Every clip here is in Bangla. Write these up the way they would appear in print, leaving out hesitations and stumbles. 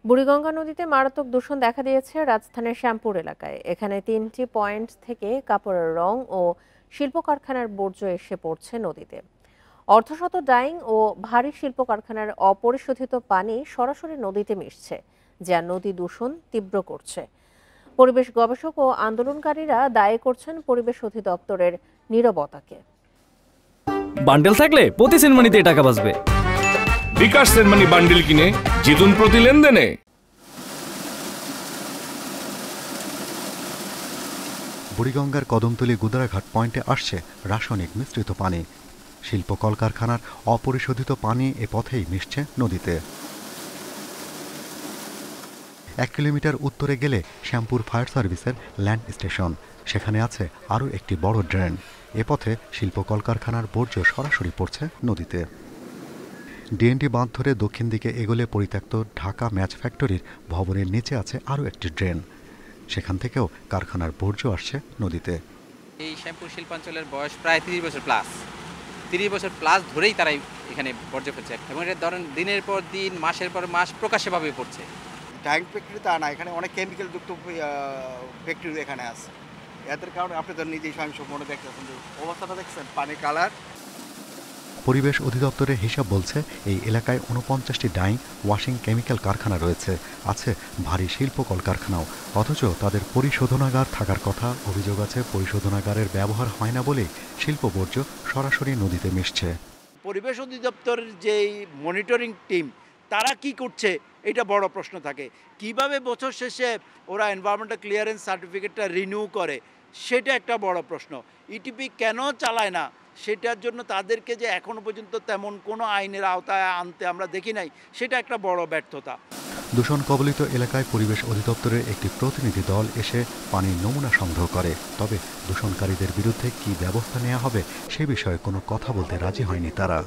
বুড়িগঙ্গা নদীতে মারাত্মক দূষণ দেখা দিয়েছে রাজধানীর শ্যামপুর এলাকায়। এখানে 3টি পয়েন্ট থেকে কাপড়ের রং ও শিল্প কারখানার বর্জ্য এসে পড়ছে নদীতে। অর্ধশত ডাইং ও ভারী শিল্প কারখানার অপরিশোধিত পানি সরাসরি নদীতে মিশছে, যা নদী দূষণ তীব্র করছে। পরিবেশ গবেষক ও আন্দোলনকারীরা দায়ী করছেন পরিবেশ অধিদপ্তরের নীরবতাকে। বান্ডেল থাকলে প্রতি সেনমানিতে টাকা বাঁচবে। বিকাশ সেনমানি বান্ডেল কিনে জিতুন প্রতি লেনদেনে। বুড়িগঙ্গার কদমতলী গুদারাঘাট পয়েন্টে আসছে রাসায়নিক মিশ্রিত পানি। শিল্প কলকারখানার অপরিশোধিত পানি এ পথেই মিশছে নদীতে। 1 কিলোমিটার উত্তরে গেলে শ্যামপুর ফায়ার সার্ভিসের ল্যান্ড স্টেশন। সেখানে আছে আরও একটি বড় ড্রেন। এ পথে শিল্প কলকারখানার বর্জ্য সরাসরি পড়ছে নদীতে। ডিএনডি বাঁধ ধরে দক্ষিণ দিকে এগোলে পরিত্যক্ত ঢাকা ম্যাচ ফ্যাক্টরির ভবনের নিচে আছে আরও একটি ড্রেন। সেখান থেকেও কারখানার বর্জ্য আসছে নদীতে। এই শ্যামপুর শিল্পাঞ্চলের বয়স প্রায় 30 বছর প্লাস। 30 বছর প্লাস ধরেই তারা এখানে বর্জ্য ফেলছে এবং এটা ধরেন দিনের পর দিন, মাসের পর মাস প্রকাশ্যভাবে পড়ছে। ট্যাঙ্ক ফ্যাক্টরি তা না, এখানে অনেক কেমিক্যাল যুক্ত ফ্যাক্টরি এখানে আছে। এদের কারণে আপনি তো নিজেই স্বয়ংসম্পূর্ণ দেখতেছেন, অবস্থাটা দেখছেন, পানি কালার। পরিবেশ অধিদপ্তরের হিসাব বলছে এই এলাকায় 49টি ডাইং ওয়াশিং কেমিক্যাল কারখানা রয়েছে, আছে ভারী শিল্প কলকারখানাও। অথচ তাদের পরিশোধনাগার থাকার কথা। অভিযোগ আছে পরিশোধনাগারের ব্যবহার হয় না বলেই শিল্প বর্জ্য সরাসরি নদীতে মিশছে। পরিবেশ অধিদপ্তরের যেই মনিটরিং টিম, তারা কি করছে এটা বড় প্রশ্ন থাকে। কিভাবে বছর শেষে ওরা এনভায়রনমেন্টাল ক্লিয়ারেন্স সার্টিফিকেটটা রিনিউ করে, সেটা একটা বড় প্রশ্ন। ইটিপি কেন চালায় না, সেটার জন্য তাদেরকে যে এখনো পর্যন্ত তেমন কোনো আইনের আওতায় আনতে আমরা দেখি নাই, সেটা একটা বড় ব্যর্থতা। দূষণ কবলিত এলাকায় পরিবেশ অধিদপ্তরের একটি প্রতিনিধি দল এসে পানির নমুনা সংগ্রহ করে। তবে দূষণকারীদের বিরুদ্ধে কী ব্যবস্থা নেওয়া হবে সে বিষয়ে কোনো কথা বলতে রাজি হয়নি তারা।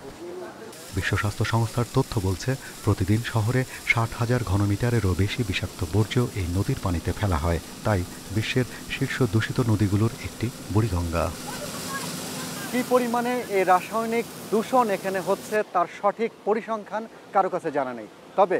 বিশ্ব স্বাস্থ্য সংস্থার তথ্য বলছে, প্রতিদিন শহরে 60,000 ঘনমিটারেরও বেশি বিষাক্ত বর্জ্য এই নদীর পানিতে ফেলা হয়। তাই বিশ্বের শীর্ষ দূষিত নদীগুলোর একটি বুড়িগঙ্গা। কী পরিমাণে এই রাসায়নিক দূষণ এখানে হচ্ছে তার সঠিক পরিসংখ্যান কারো কাছে জানা নেই। তবে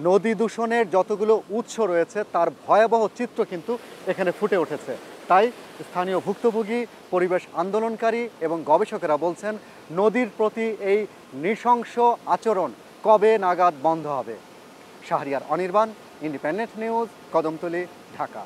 নদী দূষণের যতগুলো উৎস রয়েছে তার ভয়াবহ চিত্র কিন্তু এখানে ফুটে উঠেছে। তাই স্থানীয় ভুক্তভোগী, পরিবেশ আন্দোলনকারী এবং গবেষকেরা বলছেন, নদীর প্রতি এই নৃশংস আচরণ কবে নাগাদ বন্ধ হবে। Shahriar Anirban, independent news, Kadamtali, Dhaka.